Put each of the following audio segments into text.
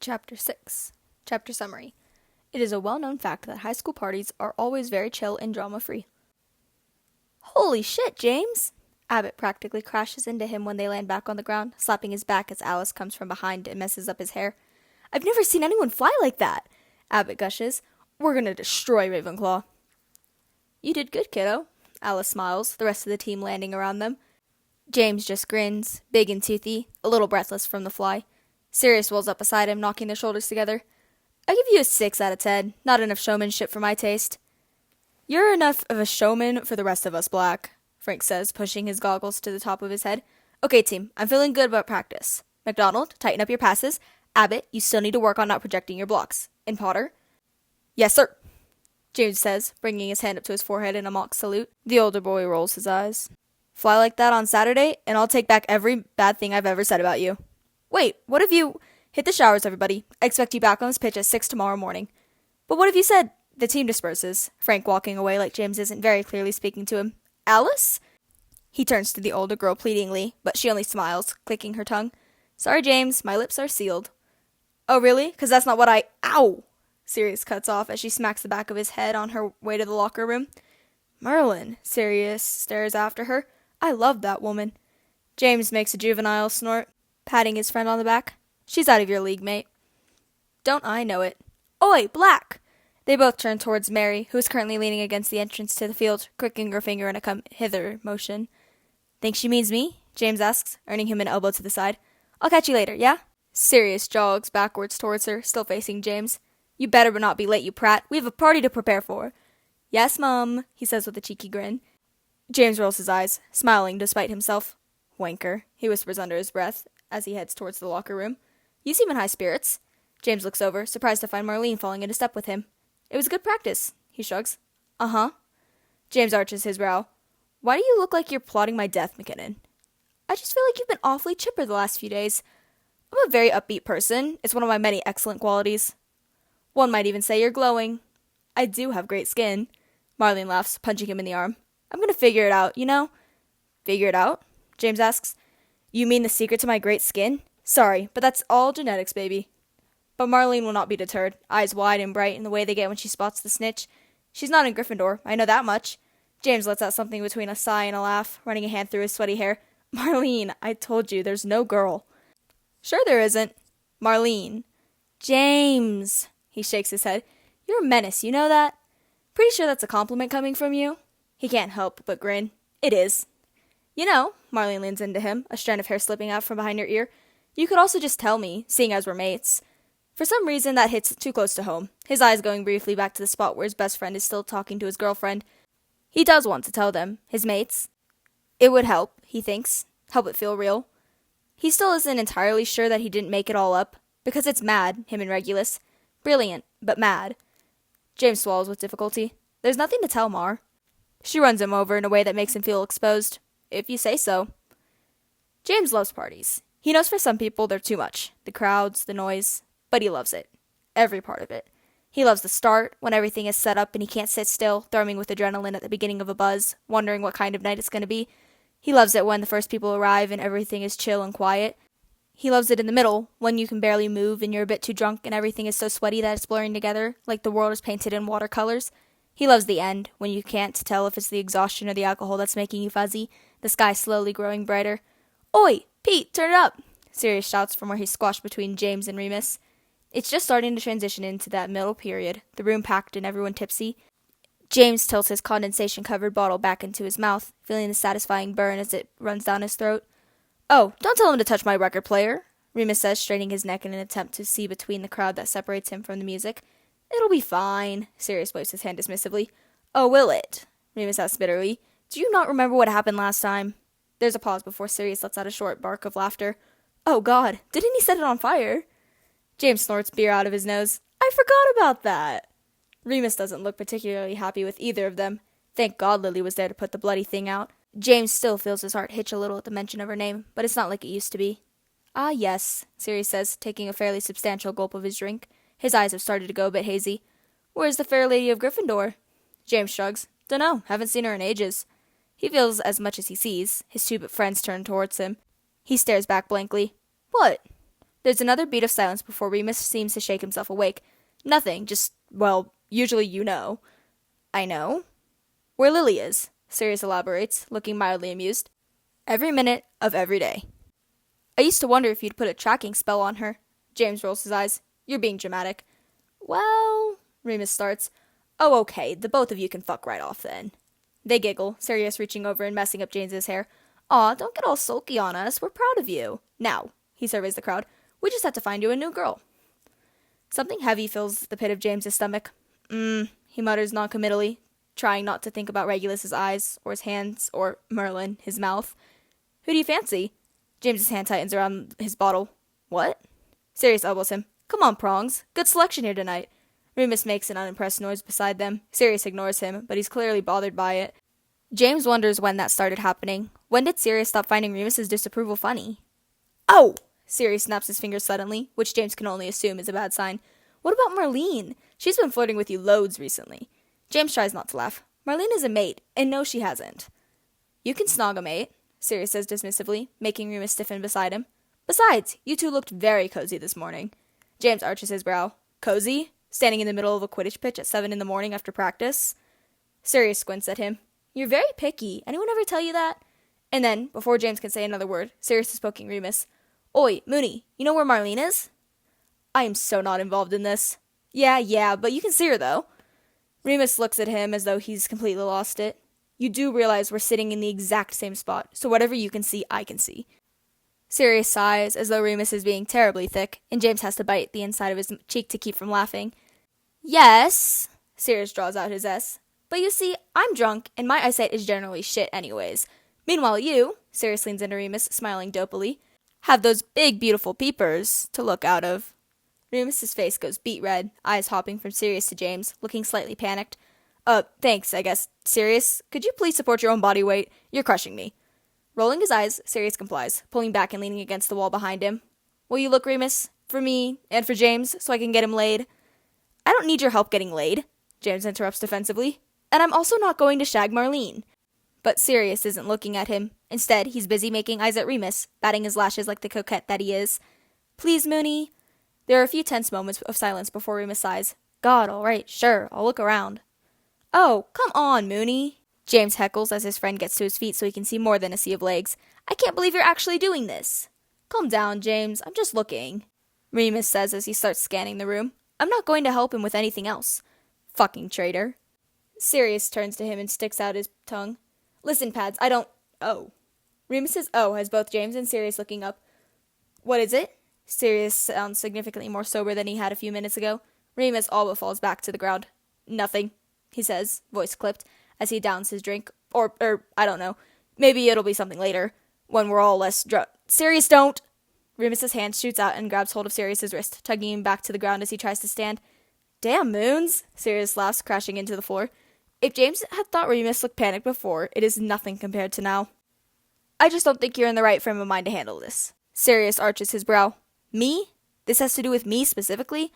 Chapter 6. Chapter Summary. It is a well-known fact that high school parties are always very chill and drama-free. Holy shit, James! Abbott practically crashes into him when they land back on the ground, slapping his back as Alice comes from behind and messes up his hair. I've never seen anyone fly like that! Abbott gushes. We're gonna destroy Ravenclaw. You did good, kiddo. Alice smiles, the rest of the team landing around them. James just grins, big and toothy, a little breathless from the fly. Sirius rolls up beside him, knocking their shoulders together. I give you a 6 out of 10. Not enough showmanship for my taste. You're enough of a showman for the rest of us, Black, Frank says, pushing his goggles to the top of his head. Okay, team, I'm feeling good about practice. McDonald, tighten up your passes. Abbott, you still need to work on not projecting your blocks. And Potter? Yes, sir, James says, bringing his hand up to his forehead in a mock salute. The older boy rolls his eyes. Fly like that on Saturday, and I'll take back every bad thing I've ever said about you. Wait, what have you... Hit the showers, everybody. I expect you back on this pitch at 6 tomorrow morning. But what have you said? The team disperses, Frank walking away like James isn't very clearly speaking to him. Alice? He turns to the older girl pleadingly, but she only smiles, clicking her tongue. Sorry, James, my lips are sealed. Oh, really? 'Cause that's not what I... Ow! Sirius cuts off as she smacks the back of his head on her way to the locker room. Merlin, Sirius stares after her. I love that woman. James makes a juvenile snort, patting his friend on the back. She's out of your league, mate. Don't I know it. Oi, Black! They both turn towards Mary, who is currently leaning against the entrance to the field, crooking her finger in a come-hither motion. Think she means me? James asks, earning him an elbow to the side. I'll catch you later, yeah? Sirius jogs backwards towards her, still facing James. You better not be late, you prat. We have a party to prepare for. Yes, Mum, he says with a cheeky grin. James rolls his eyes, smiling despite himself. Wanker, he whispers under his breath as he heads towards the locker room. You seem in high spirits. James looks over, surprised to find Marlene falling into step with him. It was good practice, he shrugs. Uh-huh. James arches his brow. Why do you look like you're plotting my death, McKinnon? I just feel like you've been awfully chipper the last few days. I'm a very upbeat person. It's one of my many excellent qualities. One might even say you're glowing. I do have great skin. Marlene laughs, punching him in the arm. I'm gonna figure it out, you know? Figure it out? James asks. You mean the secret to my great skin? Sorry, but that's all genetics, baby. But Marlene will not be deterred, eyes wide and bright in the way they get when she spots the snitch. She's not in Gryffindor, I know that much. James lets out something between a sigh and a laugh, running a hand through his sweaty hair. Marlene, I told you, there's no girl. Sure there isn't. Marlene. James. He shakes his head. You're a menace, you know that? Pretty sure that's a compliment coming from you. He can't help but grin. It is. You know, Marlene leans into him, a strand of hair slipping out from behind her ear. You could also just tell me, seeing as we're mates. For some reason, that hits too close to home, his eyes going briefly back to the spot where his best friend is still talking to his girlfriend. He does want to tell them, his mates. It would help, he thinks, help it feel real. He still isn't entirely sure that he didn't make it all up, because it's mad, him and Regulus. Brilliant, but mad. James swallows with difficulty. There's nothing to tell Mar. She runs him over in a way that makes him feel exposed, if you say so. James loves parties. He knows for some people they're too much, the crowds, the noise, but he loves it. Every part of it. He loves the start, when everything is set up and he can't sit still, thrumming with adrenaline at the beginning of a buzz, wondering what kind of night it's going to be. He loves it when the first people arrive and everything is chill and quiet. He loves it in the middle, when you can barely move and you're a bit too drunk and everything is so sweaty that it's blurring together, like the world is painted in watercolors. He loves the end, when you can't tell if it's the exhaustion or the alcohol that's making you fuzzy, the sky slowly growing brighter. Oi, Pete, turn it up! Sirius shouts from where he's squashed between James and Remus. It's just starting to transition into that middle period, the room packed and everyone tipsy. James tilts his condensation-covered bottle back into his mouth, feeling the satisfying burn as it runs down his throat. Oh, don't tell him to touch my record player, Remus says, straining his neck in an attempt to see between the crowd that separates him from the music. It'll be fine, Sirius waves his hand dismissively. Oh, will it? Remus asks bitterly. Do you not remember what happened last time? There's a pause before Sirius lets out a short bark of laughter. Oh, God, didn't he set it on fire? James snorts beer out of his nose. I forgot about that. Remus doesn't look particularly happy with either of them. Thank God Lily was there to put the bloody thing out. James still feels his heart hitch a little at the mention of her name, but it's not like it used to be. Ah, yes, Sirius says, taking a fairly substantial gulp of his drink. His eyes have started to go a bit hazy. Where's the fair lady of Gryffindor? James shrugs. Dunno, haven't seen her in ages. He feels as much as he sees. His two friends turn towards him. He stares back blankly. What? There's another beat of silence before Remus seems to shake himself awake. Nothing, just, well, usually you know. I know. Where Lily is, Sirius elaborates, looking mildly amused. Every minute of every day. I used to wonder if you'd put a tracking spell on her. James rolls his eyes. You're being dramatic. Well, Remus starts. Oh, okay, the both of you can fuck right off then. They giggle, Sirius reaching over and messing up James's hair. Aw, don't get all sulky on us. We're proud of you. Now, he surveys the crowd, we just have to find you a new girl. Something heavy fills the pit of James's stomach. He mutters noncommittally, trying not to think about Regulus's eyes, or his hands, or Merlin, his mouth. Who do you fancy? James's hand tightens around his bottle. What? Sirius elbows him. Come on, Prongs. Good selection here tonight. Remus makes an unimpressed noise beside them. Sirius ignores him, but he's clearly bothered by it. James wonders when that started happening. When did Sirius stop finding Remus's disapproval funny? Oh! Sirius snaps his fingers suddenly, which James can only assume is a bad sign. What about Marlene? She's been flirting with you loads recently. James tries not to laugh. Marlene is a mate, and no, she hasn't. You can snog a mate, Sirius says dismissively, making Remus stiffen beside him. Besides, you two looked very cozy this morning. James arches his brow. Cozy? Standing in the middle of a Quidditch pitch at 7 a.m. after practice? Sirius squints at him. You're very picky. Anyone ever tell you that? And then, before James can say another word, Sirius is poking Remus. Oi, Moony, you know where Marlene is? I am so not involved in this. Yeah, but you can see her, though. Remus looks at him as though he's completely lost it. You do realize we're sitting in the exact same spot, so whatever you can see, I can see. Sirius sighs, as though Remus is being terribly thick, and James has to bite the inside of his cheek to keep from laughing. Yes, Sirius draws out his S. But you see, I'm drunk, and my eyesight is generally shit anyways. Meanwhile, you, Sirius leans into Remus, smiling dopily, have those big, beautiful peepers to look out of. Remus's face goes beet red, eyes hopping from Sirius to James, looking slightly panicked. Thanks, I guess. Sirius, could you please support your own body weight? You're crushing me. Rolling his eyes, Sirius complies, pulling back and leaning against the wall behind him. Will you look, Remus? For me, and for James, so I can get him laid? I don't need your help getting laid, James interrupts defensively. And I'm also not going to shag Marlene. But Sirius isn't looking at him. Instead, he's busy making eyes at Remus, batting his lashes like the coquette that he is. Please, Moony. There are a few tense moments of silence before Remus sighs. God, all right, sure, I'll look around. Oh, come on, Moony, James heckles as his friend gets to his feet so he can see more than a sea of legs. I can't believe you're actually doing this. Calm down, James, I'm just looking, Remus says as he starts scanning the room. I'm not going to help him with anything else. Fucking traitor. Sirius turns to him and sticks out his tongue. Listen, Pads, I don't... Oh. Remus's oh has both James and Sirius looking up. What is it? Sirius sounds significantly more sober than he had a few minutes ago. Remus all but falls back to the ground. Nothing, he says, voice clipped, as he downs his drink. Or, I don't know. Maybe it'll be something later, when we're all less drunk. Sirius, don't! Remus's hand shoots out and grabs hold of Sirius's wrist, tugging him back to the ground as he tries to stand. Damn, Moons! Sirius laughs, crashing into the floor. If James had thought Remus looked panicked before, it is nothing compared to now. I just don't think you're in the right frame of mind to handle this. Sirius arches his brow. Me? This has to do with me specifically?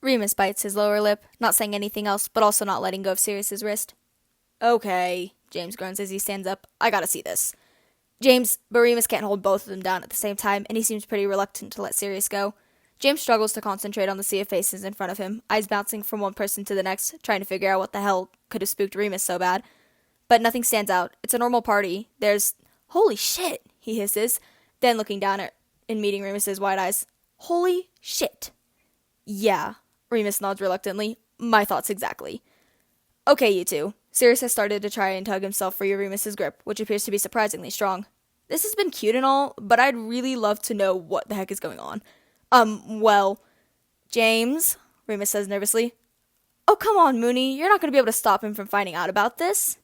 Remus bites his lower lip, not saying anything else, but also not letting go of Sirius's wrist. Okay, James groans as he stands up. I gotta see this. James, but Remus can't hold both of them down at the same time, and he seems pretty reluctant to let Sirius go. James struggles to concentrate on the sea of faces in front of him, eyes bouncing from one person to the next, trying to figure out what the hell could have spooked Remus so bad. But nothing stands out. It's a normal party. There's... Holy shit, he hisses, then looking down at and meeting Remus's wide eyes. Holy shit. Yeah, Remus nods reluctantly. My thoughts exactly. Okay, you two. Sirius has started to try and tug himself free of Remus's grip, which appears to be surprisingly strong. This has been cute and all, but I'd really love to know what the heck is going on. Well, James, Remus says nervously. Oh, come on, Moony, you're not going to be able to stop him from finding out about this?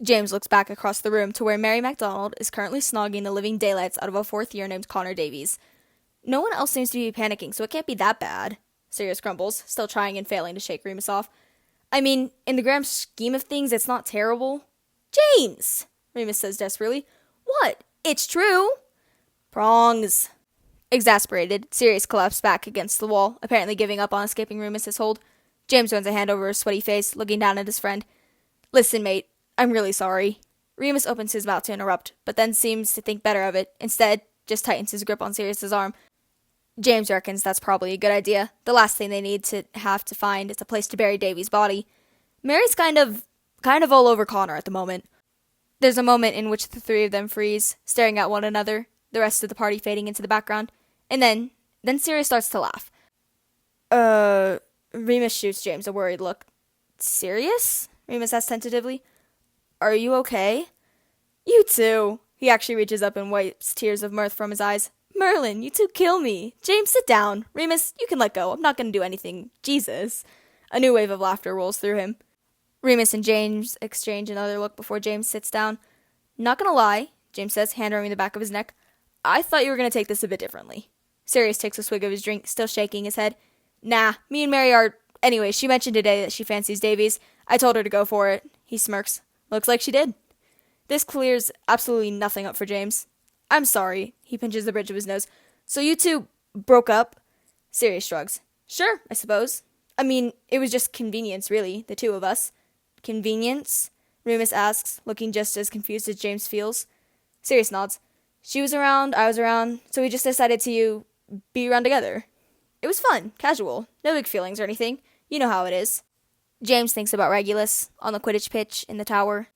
James looks back across the room to where Mary MacDonald is currently snogging the living daylights out of a fourth year named Connor Davies. No one else seems to be panicking, so it can't be that bad, Sirius grumbles, still trying and failing to shake Remus off. I mean, in the grand scheme of things, it's not terrible. James, Remus says desperately. What? It's true. Prongs. Exasperated, Sirius collapsed back against the wall, apparently giving up on escaping Remus's hold. James runs a hand over his sweaty face, looking down at his friend. Listen, mate, I'm really sorry. Remus opens his mouth to interrupt, but then seems to think better of it. Instead, just tightens his grip on Sirius's arm. James reckons that's probably a good idea. The last thing they need to have to find is a place to bury Davy's body. Mary's kind of all over Connor at the moment. There's a moment in which the three of them freeze, staring at one another, the rest of the party fading into the background, and then Sirius starts to laugh. Remus shoots James a worried look. Serious? Remus asks tentatively. Are you okay? You too. He actually reaches up and wipes tears of mirth from his eyes. Merlin, you two kill me. James, sit down. Remus, you can let go. I'm not going to do anything. Jesus. A new wave of laughter rolls through him. Remus and James exchange another look before James sits down. Not gonna lie, James says, hand rubbing the back of his neck. I thought you were going to take this a bit differently. Sirius takes a swig of his drink, still shaking his head. Nah, me and Mary are... Anyway, she mentioned today that she fancies Davies. I told her to go for it. He smirks. Looks like she did. This clears absolutely nothing up for James. I'm sorry. He pinches the bridge of his nose. So you two broke up? Sirius shrugs. Sure, I suppose. I mean, it was just convenience, really, the two of us. Convenience? Remus asks, looking just as confused as James feels. Sirius nods. She was around, I was around, so we just decided to be around together. It was fun, casual, no big feelings or anything. You know how it is. James thinks about Regulus on the Quidditch pitch in the tower,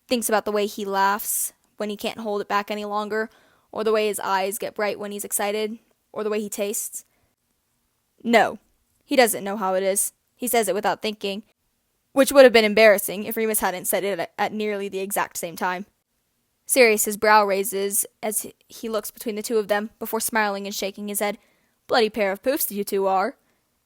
thinks about the way he laughs when he can't hold it back any longer, or the way his eyes get bright when he's excited, or the way he tastes. No, he doesn't know how it is. He says it without thinking, which would have been embarrassing if Remus hadn't said it at nearly the exact same time. Sirius's brow raises as he looks between the two of them before smiling and shaking his head. Bloody pair of poofs you two are.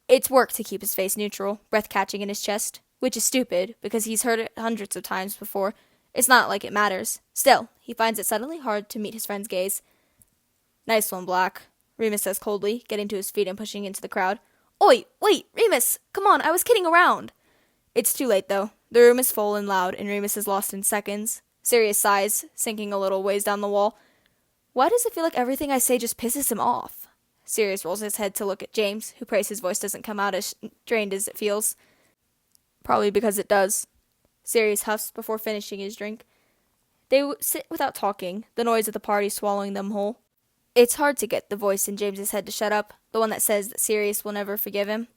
It's work to keep his face neutral, breath catching in his chest, which is stupid because he's heard it hundreds of times before. It's not like it matters. Still, he finds it suddenly hard to meet his friend's gaze. Nice one, Black, Remus says coldly, getting to his feet and pushing into the crowd. Oi, wait, Remus, come on, I was kidding around. It's too late, though. The room is full and loud, and Remus is lost in seconds. Sirius sighs, sinking a little ways down the wall. Why does it feel like everything I say just pisses him off? Sirius rolls his head to look at James, who prays his voice doesn't come out as strained as it feels. Probably because it does. Sirius huffs before finishing his drink. They sit without talking, the noise of the party swallowing them whole. It's hard to get the voice in James's head to shut up, the one that says that Sirius will never forgive him.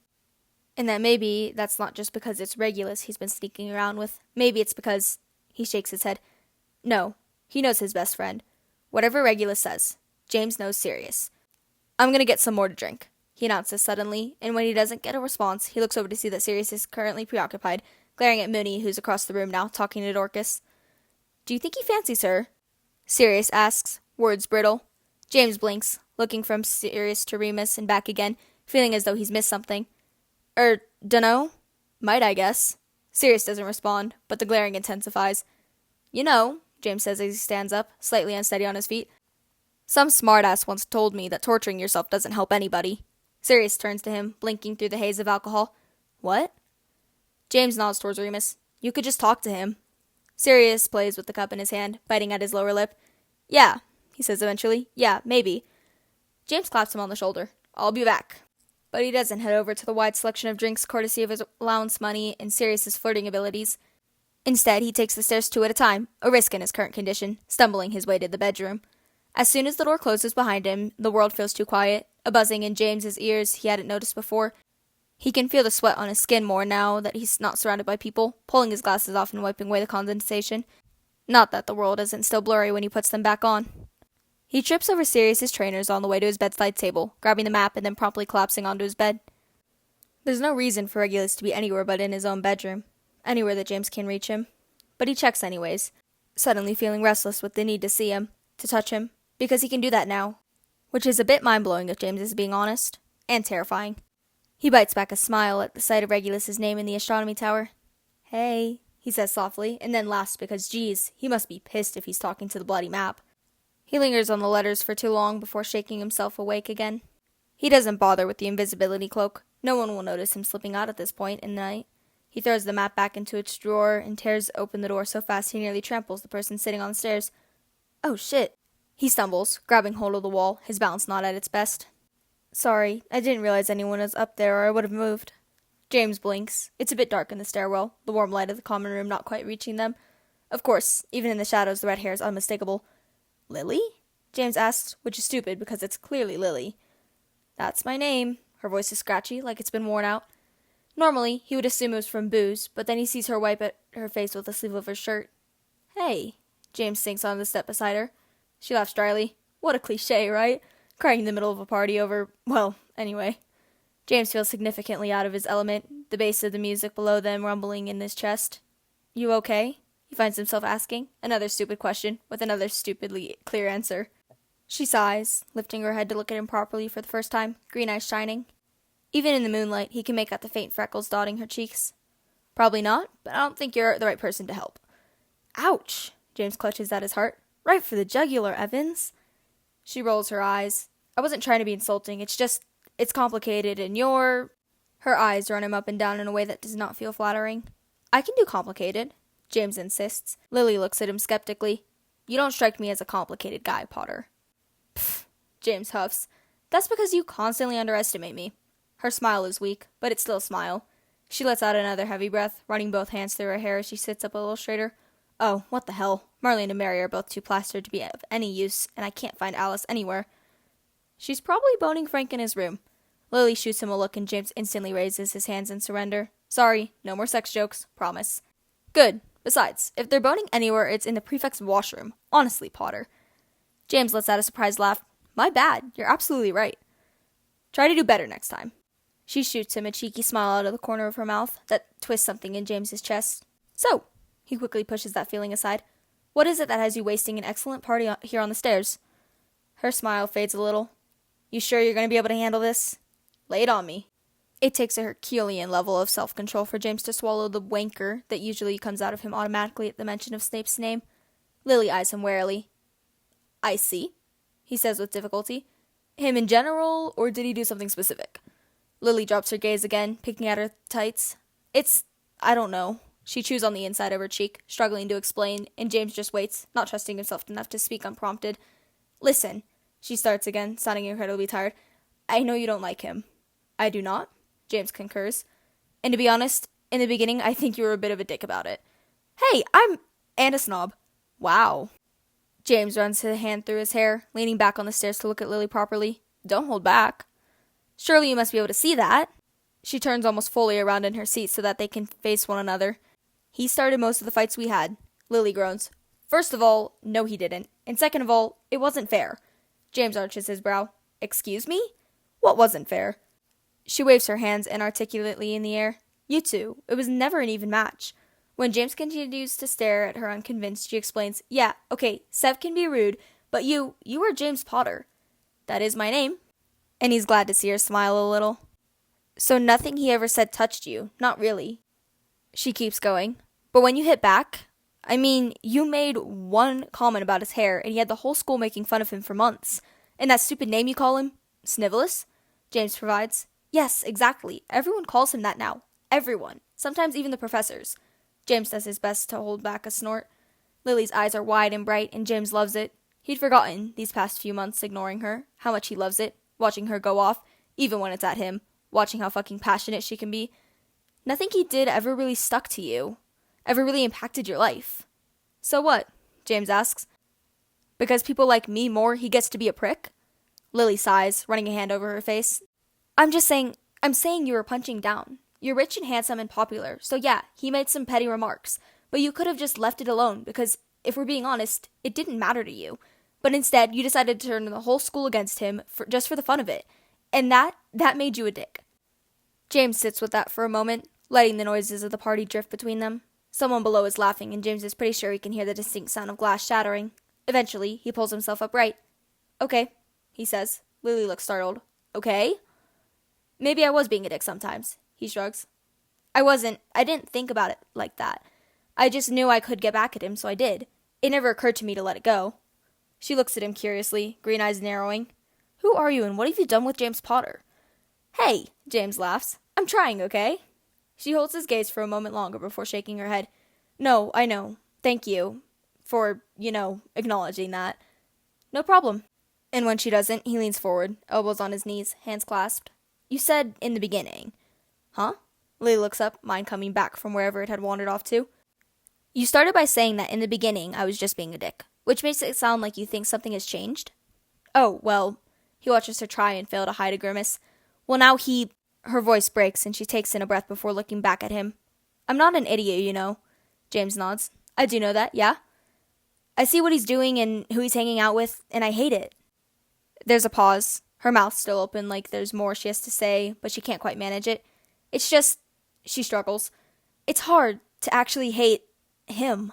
And that maybe that's not just because it's Regulus he's been sneaking around with. Maybe it's because... He shakes his head. No, he knows his best friend. Whatever Regulus says, James knows Sirius. I'm gonna get some more to drink, he announces suddenly, and when he doesn't get a response, he looks over to see that Sirius is currently preoccupied, glaring at Mooney, who's across the room now, talking to Dorcas. Do you think he fancies her? Sirius asks, words brittle. James blinks, looking from Sirius to Remus and back again, feeling as though he's missed something. Dunno. Might, I guess. Sirius doesn't respond, but the glaring intensifies. You know, James says as he stands up, slightly unsteady on his feet. Some smartass once told me that torturing yourself doesn't help anybody. Sirius turns to him, blinking through the haze of alcohol. What? James nods towards Remus. You could just talk to him. Sirius plays with the cup in his hand, biting at his lower lip. Yeah, he says eventually. Yeah, maybe. James claps him on the shoulder. I'll be back. But he doesn't head over to the wide selection of drinks courtesy of his allowance money and Sirius's flirting abilities. Instead, he takes the stairs 2 at a time, a risk in his current condition, stumbling his way to the bedroom. As soon as the door closes behind him, the world feels too quiet, a buzzing in James's ears he hadn't noticed before. He can feel the sweat on his skin more now that he's not surrounded by people, pulling his glasses off and wiping away the condensation. Not that the world isn't still blurry when he puts them back on. He trips over Sirius's trainers on the way to his bedside table, grabbing the map and then promptly collapsing onto his bed. There's no reason for Regulus to be anywhere but in his own bedroom, anywhere that James can reach him. But he checks anyways, suddenly feeling restless with the need to see him, to touch him, because he can do that now, which is a bit mind-blowing if James is being honest, and terrifying. He bites back a smile at the sight of Regulus's name in the astronomy tower. Hey, he says softly, and then laughs because, geez, he must be pissed if he's talking to the bloody map. He lingers on the letters for too long before shaking himself awake again. He doesn't bother with the invisibility cloak. No one will notice him slipping out at this point in the night. He throws the map back into its drawer and tears open the door so fast he nearly tramples the person sitting on the stairs. Oh, shit. He stumbles, grabbing hold of the wall, his balance not at its best. Sorry, I didn't realize anyone was up there or I would have moved. James blinks. It's a bit dark in the stairwell, the warm light of the common room not quite reaching them. Of course, even in the shadows the red hair is unmistakable. Lily? James asks, which is stupid because it's clearly Lily. That's my name. Her voice is scratchy, like it's been worn out. Normally, he would assume it was from booze, but then he sees her wipe at her face with the sleeve of her shirt. Hey, James sinks on the step beside her. She laughs dryly. What a cliche, right? Crying in the middle of a party over, well, anyway. James feels significantly out of his element, the bass of the music below them rumbling in his chest. You okay? He finds himself asking. Another stupid question, with another stupidly clear answer. She sighs, lifting her head to look at him properly for the first time, green eyes shining. Even in the moonlight, he can make out the faint freckles dotting her cheeks. Probably not, but I don't think you're the right person to help. Ouch! James clutches at his heart. Right for the jugular, Evans. She rolls her eyes. I wasn't trying to be insulting, it's complicated, and you're... Her eyes run him up and down in a way that does not feel flattering. I can do complicated, James insists. Lily looks at him skeptically. You don't strike me as a complicated guy, Potter. Pfft, James huffs. That's because you constantly underestimate me. Her smile is weak, but it's still a smile. She lets out another heavy breath, running both hands through her hair as she sits up a little straighter. Oh, what the hell. Marlene and Mary are both too plastered to be of any use, and I can't find Alice anywhere. She's probably boning Frank in his room. Lily shoots him a look, and James instantly raises his hands in surrender. Sorry, no more sex jokes, promise. Good. Besides, if they're boning anywhere, it's in the prefect's washroom. Honestly, Potter. James lets out a surprised laugh. My bad, you're absolutely right. Try to do better next time. She shoots him a cheeky smile out of the corner of her mouth that twists something in James's chest. So, he quickly pushes that feeling aside. What is it that has you wasting an excellent party here on the stairs? Her smile fades a little. You sure you're going to be able to handle this? Lay it on me. It takes a Herculean level of self-control for James to swallow the wanker that usually comes out of him automatically at the mention of Snape's name. Lily eyes him warily. I see, he says with difficulty. Him in general, or did he do something specific? Lily drops her gaze again, picking at her tights. I don't know. She chews on the inside of her cheek, struggling to explain, and James just waits, not trusting himself enough to speak unprompted. Listen, she starts again, sounding incredibly tired. I know you don't like him. I do not, James concurs. And to be honest, in the beginning, I think you were a bit of a dick about it. Hey, and a snob. Wow. James runs his hand through his hair, leaning back on the stairs to look at Lily properly. Don't hold back. Surely you must be able to see that. She turns almost fully around in her seat so that they can face one another. He started most of the fights we had. Lily groans. First of all, no he didn't. And second of all, it wasn't fair. James arches his brow. Excuse me? What wasn't fair? She waves her hands inarticulately in the air. You two. It was never an even match. When James continues to stare at her unconvinced, she explains, Yeah, okay, Sev can be rude, but you are James Potter. That is my name. And he's glad to see her smile a little. So nothing he ever said touched you, not really. She keeps going. But when you hit back, you made one comment about his hair, and he had the whole school making fun of him for months. And that stupid name you call him? Snivelous? James provides. Yes, exactly. Everyone calls him that now. Everyone. Sometimes even the professors. James does his best to hold back a snort. Lily's eyes are wide and bright, and James loves it. He'd forgotten, these past few months ignoring her, how much he loves it, watching her go off, even when it's at him, watching how fucking passionate she can be. Nothing he did ever really stuck to you, ever really impacted your life. So what? James asks. Because people like me more, he gets to be a prick? Lily sighs, running a hand over her face. I'm saying you were punching down. You're rich and handsome and popular, so yeah, he made some petty remarks, but you could have just left it alone, because, if we're being honest, it didn't matter to you. But instead, you decided to turn the whole school against him, just for the fun of it. And that made you a dick. James sits with that for a moment, letting the noises of the party drift between them. Someone below is laughing, and James is pretty sure he can hear the distinct sound of glass shattering. Eventually, he pulls himself upright. Okay, he says. Lily looks startled. Okay? Maybe I was being a dick sometimes, he shrugs. I didn't think about it like that. I just knew I could get back at him, so I did. It never occurred to me to let it go. She looks at him curiously, green eyes narrowing. Who are you, and what have you done with James Potter? Hey, James laughs. I'm trying, okay? She holds his gaze for a moment longer before shaking her head. No, I know. Thank you for, acknowledging that. No problem. And when she doesn't, he leans forward, elbows on his knees, hands clasped. You said in the beginning. Huh? Lily looks up, mind coming back from wherever it had wandered off to. You started by saying that in the beginning I was just being a dick, which makes it sound like you think something has changed. Oh, well, He watches her try and fail to hide a grimace. Well, now he... Her voice breaks and she takes in a breath before looking back at him. I'm not an idiot, you know. James nods. I do know that, yeah. I see what he's doing and who he's hanging out with, and I hate it. There's a pause. Her mouth's still open like there's more she has to say, but she can't quite manage it. It's just... She struggles. It's hard to actually hate him.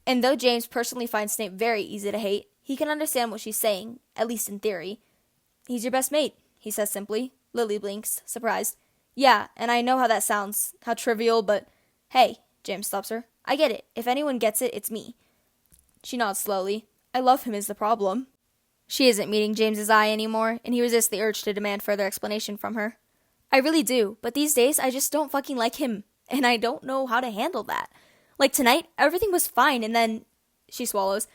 And though James personally finds Snape very easy to hate, he can understand what she's saying, at least in theory. He's your best mate, he says simply. Lily blinks, surprised. Yeah, and I know how that sounds, how trivial, but hey, James stops her. I get it. If anyone gets it, it's me. She nods slowly. I love him is the problem. She isn't meeting James's eye anymore, and he resists the urge to demand further explanation from her. I really do, but these days I just don't fucking like him, and I don't know how to handle that. Like tonight, everything was fine, and then... She swallows.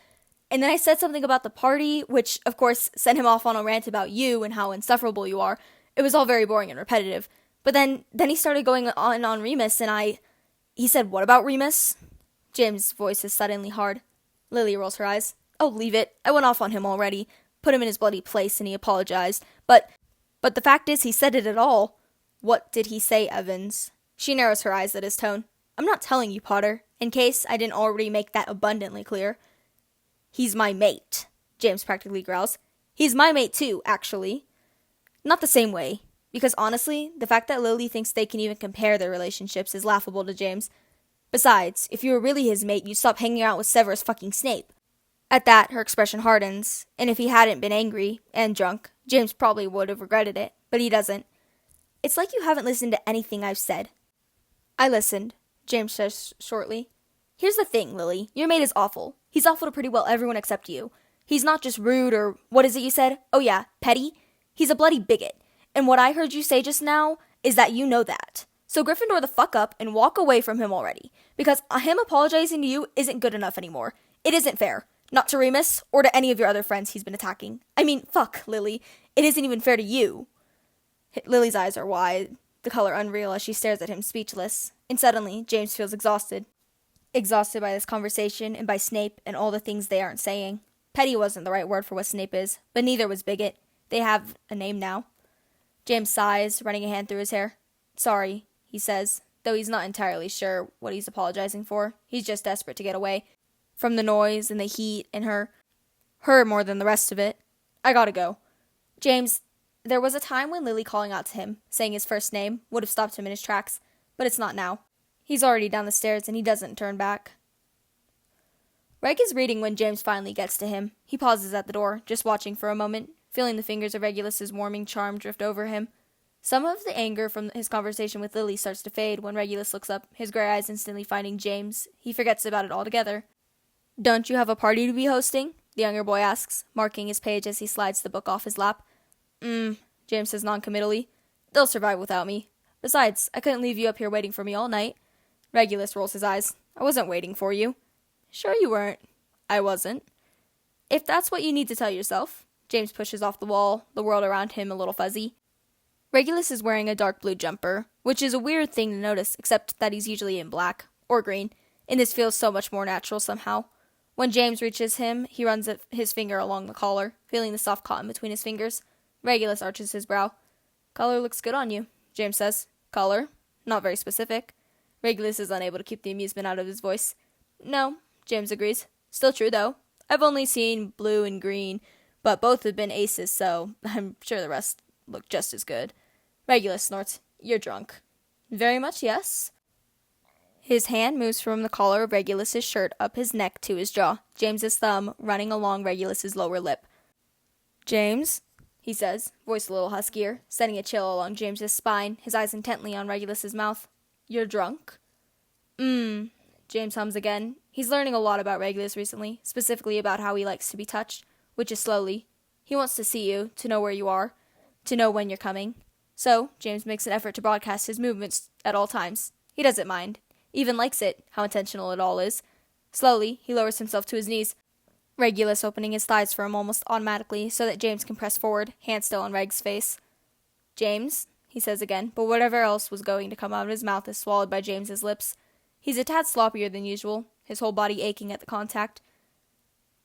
And then I said something about the party, which, of course, sent him off on a rant about you and how insufferable you are. It was all very boring and repetitive. But then he started going on Remus, and He said, what about Remus? James' voice is suddenly hard. Lily rolls her eyes. Oh, leave it. I went off on him already. Put him in his bloody place, and he apologized. But the fact is, he said it at all. What did he say, Evans? She narrows her eyes at his tone. I'm not telling you, Potter, in case I didn't already make that abundantly clear. He's my mate, James practically growls. He's my mate too, actually. Not the same way, because honestly, the fact that Lily thinks they can even compare their relationships is laughable to James. Besides, if you were really his mate, you'd stop hanging out with Severus fucking Snape. At that, her expression hardens, and if he hadn't been angry and drunk, James probably would have regretted it, but he doesn't. It's like you haven't listened to anything I've said. I listened, James says shortly. Here's the thing, Lily. Your mate is awful. He's awful to pretty well everyone except you. He's not just rude or, what is it you said? Oh yeah, petty. He's a bloody bigot. And what I heard you say just now is that you know that. So Gryffindor the fuck up and walk away from him already. Because him apologizing to you isn't good enough anymore. It isn't fair. Not to Remus, or to any of your other friends he's been attacking. I mean, fuck, Lily. It isn't even fair to you. Lily's eyes are wide, the color unreal as she stares at him speechless. And suddenly, James feels exhausted. Exhausted by this conversation and by Snape and all the things they aren't saying. Petty wasn't the right word for what Snape is, but neither was bigot. They have a name now. James sighs, running a hand through his hair. Sorry, he says, though he's not entirely sure what he's apologizing for. He's just desperate to get away. From the noise and the heat and her more than the rest of it. I gotta go. James, there was a time when Lily calling out to him, saying his first name, would have stopped him in his tracks, but it's not now. He's already down the stairs and he doesn't turn back. Reg is reading when James finally gets to him. He pauses at the door, just watching for a moment, feeling the fingers of Regulus's warming charm drift over him. Some of the anger from his conversation with Lily starts to fade when Regulus looks up, his gray eyes instantly finding James. He forgets about it altogether. Don't you have a party to be hosting? The younger boy asks, marking his page as he slides the book off his lap. James says noncommittally. They'll survive without me. Besides, I couldn't leave you up here waiting for me all night. Regulus rolls his eyes. I wasn't waiting for you. Sure you weren't. I wasn't. If that's what you need to tell yourself. James pushes off the wall, the world around him a little fuzzy. Regulus is wearing a dark blue jumper, which is a weird thing to notice, except that he's usually in black, or green, and this feels so much more natural somehow. When James reaches him, he runs his finger along the collar, feeling the soft cotton between his fingers. Regulus arches his brow. Color looks good on you, James says. Color? Not very specific. Regulus is unable to keep the amusement out of his voice. No, James agrees. Still true, though. I've only seen blue and green, but both have been aces, so I'm sure the rest look just as good. Regulus snorts. You're drunk. Very much, yes. His hand moves from the collar of Regulus's shirt up his neck to his jaw, James's thumb running along Regulus's lower lip. James, he says, voice a little huskier, sending a chill along James's spine, his eyes intently on Regulus's mouth. You're drunk? James hums again. He's learning a lot about Regulus recently, specifically about how he likes to be touched, which is slowly. He wants to see you, to know where you are, to know when you're coming. So, James makes an effort to broadcast his movements at all times. He doesn't mind. Even likes it, how intentional it all is. Slowly, he lowers himself to his knees, Regulus opening his thighs for him almost automatically so that James can press forward, hand still on Reg's face. James, he says again, but whatever else was going to come out of his mouth is swallowed by James's lips. He's a tad sloppier than usual, his whole body aching at the contact.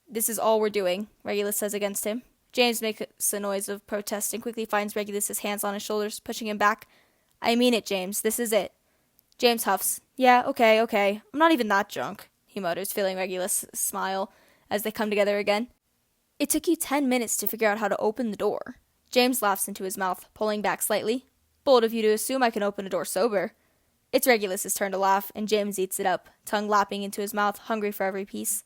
This is all we're doing, Regulus says against him. James makes a noise of protest and quickly finds Regulus's hands on his shoulders, pushing him back. I mean it, James. This is it. James huffs. Yeah, okay. I'm not even that drunk, he mutters, feeling Regulus smile as they come together again. It took you 10 minutes to figure out how to open the door. James laughs into his mouth, pulling back slightly. Bold of you to assume I can open a door sober. It's Regulus's turn to laugh, and James eats it up, tongue lapping into his mouth, hungry for every piece.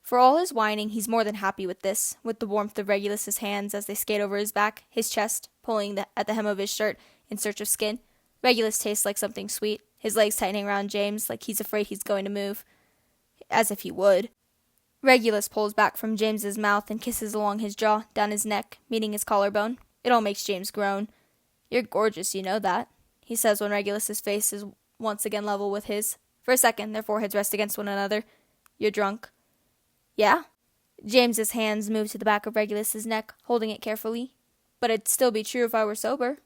For all his whining, he's more than happy with this, with the warmth of Regulus's hands as they skate over his back, his chest, pulling at the hem of his shirt in search of skin. Regulus tastes like something sweet, his legs tightening around James like he's afraid he's going to move. As if he would. Regulus pulls back from James's mouth and kisses along his jaw, down his neck, meeting his collarbone. It all makes James groan. You're gorgeous, you know that, he says when Regulus's face is once again level with his. For a second, their foreheads rest against one another. You're drunk. Yeah? James's hands move to the back of Regulus's neck, holding it carefully. But it'd still be true if I were sober.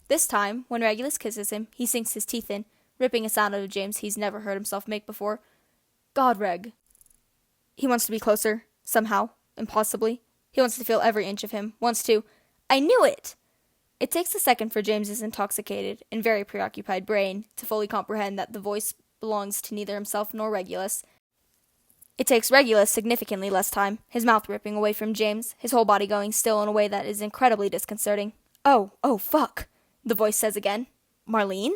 This time, when Regulus kisses him, he sinks his teeth in, ripping a sound out of James he's never heard himself make before. God, Reg. He wants to be closer, somehow, impossibly. He wants to feel every inch of him, wants to... I knew it! It takes a second for James's intoxicated and very preoccupied brain to fully comprehend that the voice belongs to neither himself nor Regulus. It takes Regulus significantly less time, his mouth ripping away from James, his whole body going still in a way that is incredibly disconcerting. Oh, fuck, the voice says again. Marlene?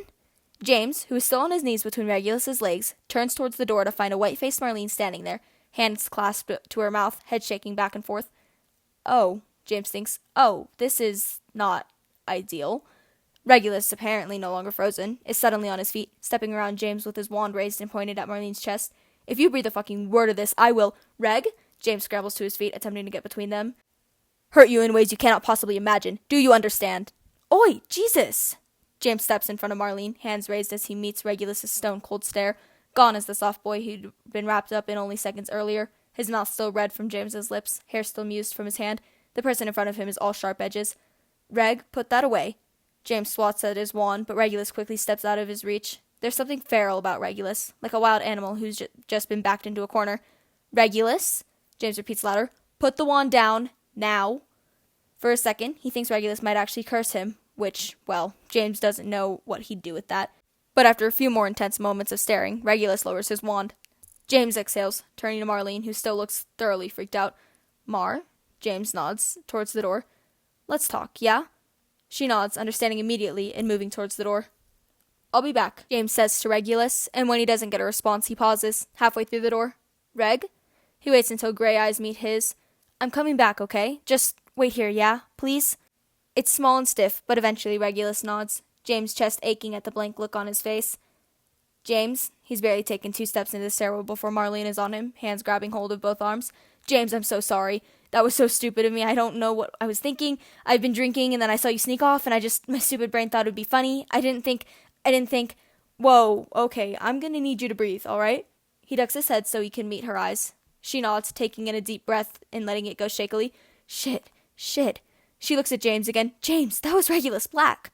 James, who is still on his knees between Regulus's legs, turns towards the door to find a white-faced Marlene standing there, hands clasped to her mouth, head shaking back and forth. Oh, James thinks, this is not ideal. Regulus, apparently no longer frozen, is suddenly on his feet, stepping around James with his wand raised and pointed at Marlene's chest. If you breathe a fucking word of this, I will... Reg? James scrambles to his feet, attempting to get between them. Hurt you in ways you cannot possibly imagine. Do you understand? Oi, Jesus! James steps in front of Marlene, hands raised as he meets Regulus's stone-cold stare. Gone is the soft boy who'd been wrapped up in only seconds earlier, his mouth still red from James's lips, hair still mused from his hand. The person in front of him is all sharp edges. Reg, put that away. James swats at his wand, but Regulus quickly steps out of his reach. There's something feral about Regulus, like a wild animal who's just been backed into a corner. Regulus? James repeats louder. Put the wand down, now. For a second, he thinks Regulus might actually curse him, which, well, James doesn't know what he'd do with that. But after a few more intense moments of staring, Regulus lowers his wand. James exhales, turning to Marlene, who still looks thoroughly freaked out. Mar? James nods, towards the door. Let's talk, yeah? She nods, understanding immediately, and moving towards the door. I'll be back, James says to Regulus, and when he doesn't get a response, he pauses, halfway through the door. Reg? He waits until gray eyes meet his. I'm coming back, okay? Just wait here, yeah? Please? It's small and stiff, but eventually Regulus nods, James' chest aching at the blank look on his face. James? He's barely taken 2 steps into the stairwell before Marlene is on him, hands grabbing hold of both arms. James, I'm so sorry. That was so stupid of me. I don't know what I was thinking. I've been drinking, and then I saw you sneak off, and my stupid brain thought it would be funny. I didn't think... Whoa, okay, I'm gonna need you to breathe, alright? He ducks his head so he can meet her eyes. She nods, taking in a deep breath and letting it go shakily. Shit. She looks at James again. James, that was Regulus Black.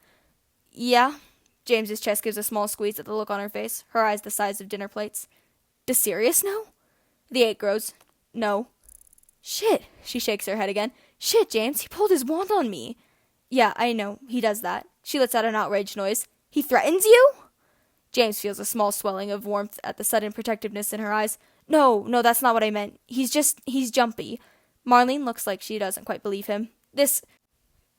Yeah? James's chest gives a small squeeze at the look on her face, her eyes the size of dinner plates. Does Sirius know? The 8 grows. No. Shit, she shakes her head again. Shit, James, he pulled his wand on me. Yeah, I know, he does that. She lets out an outraged noise. He threatens you? James feels a small swelling of warmth at the sudden protectiveness in her eyes. No, that's not what I meant. He's jumpy. Marlene looks like she doesn't quite believe him.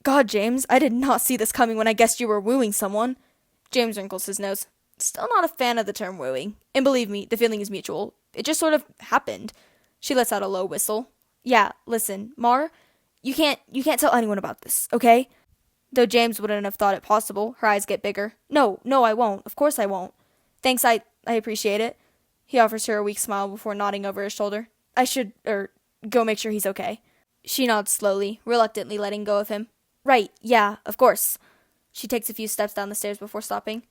God, James, I did not see this coming when I guessed you were wooing someone. James wrinkles his nose. Still not a fan of the term wooing. And believe me, the feeling is mutual. It just sort of happened. She lets out a low whistle. Yeah, listen, Mar, you can't tell anyone about this, okay? Though James wouldn't have thought it possible, her eyes get bigger. No, I won't. Of course I won't. Thanks, I appreciate it. He offers her a weak smile before nodding over his shoulder. I should, go make sure he's okay. She nods slowly, reluctantly letting go of him. Right, yeah, of course. She takes a few steps down the stairs before stopping.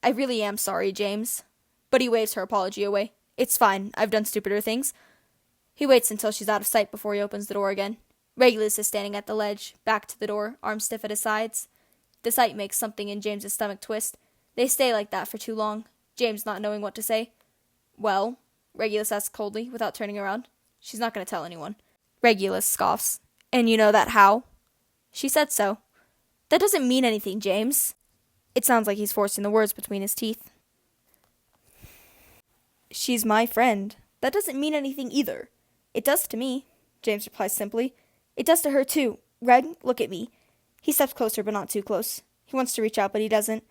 I really am sorry, James. But he waves her apology away. It's fine, I've done stupider things. He waits until she's out of sight before he opens the door again. Regulus is standing at the ledge, back to the door, arms stiff at his sides. The sight makes something in James's stomach twist. They stay like that for too long, James not knowing what to say. Well, Regulus asks coldly, without turning around. She's not going to tell anyone. Regulus scoffs. And you know that how? She said so. That doesn't mean anything, James. It sounds like he's forcing the words between his teeth. She's my friend. That doesn't mean anything either. It does to me, James replies simply. It does to her too. Reg, look at me. He steps closer, but not too close. He wants to reach out, but he doesn't.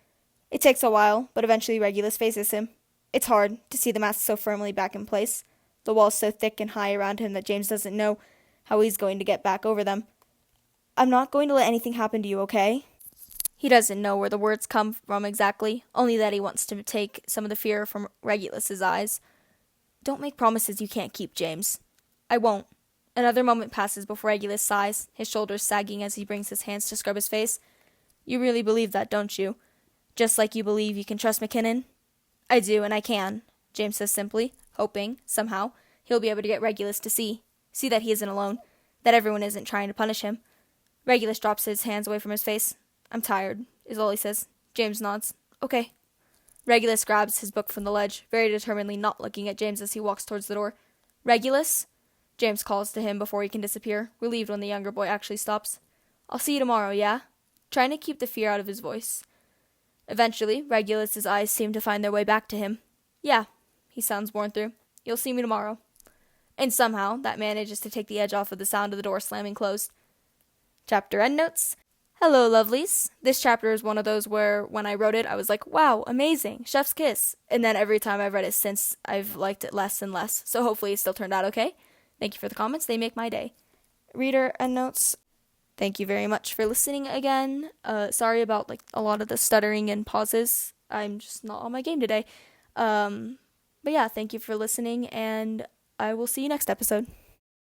It takes a while, but eventually Regulus faces him. It's hard to see the mask so firmly back in place. The walls so thick and high around him that James doesn't know how he's going to get back over them. I'm not going to let anything happen to you, okay? He doesn't know where the words come from exactly, only that he wants to take some of the fear from Regulus's eyes. Don't make promises you can't keep, James. I won't. Another moment passes before Regulus sighs, his shoulders sagging as he brings his hands to scrub his face. You really believe that, don't you? Just like you believe you can trust McKinnon? I do, and I can, James says simply, hoping, somehow, he'll be able to get Regulus to see that he isn't alone, that everyone isn't trying to punish him. Regulus drops his hands away from his face. I'm tired, is all he says. James nods. Okay. Regulus grabs his book from the ledge, very determinedly not looking at James as he walks towards the door. Regulus? James calls to him before he can disappear, relieved when the younger boy actually stops. I'll see you tomorrow, yeah? Trying to keep the fear out of his voice. Eventually, Regulus's eyes seem to find their way back to him. Yeah, he sounds borne through. You'll see me tomorrow. And somehow, that manages to take the edge off of the sound of the door slamming closed. Chapter endnotes. Hello, lovelies. This chapter is one of those where, when I wrote it, I was like, wow, amazing, chef's kiss. And then every time I've read it since, I've liked it less and less. So hopefully it still turned out okay. Thank you for the comments. They make my day. Reader endnotes. Thank you very much for listening again. Sorry about a lot of the stuttering and pauses. I'm just not on my game today. But yeah, thank you for listening, and I will see you next episode.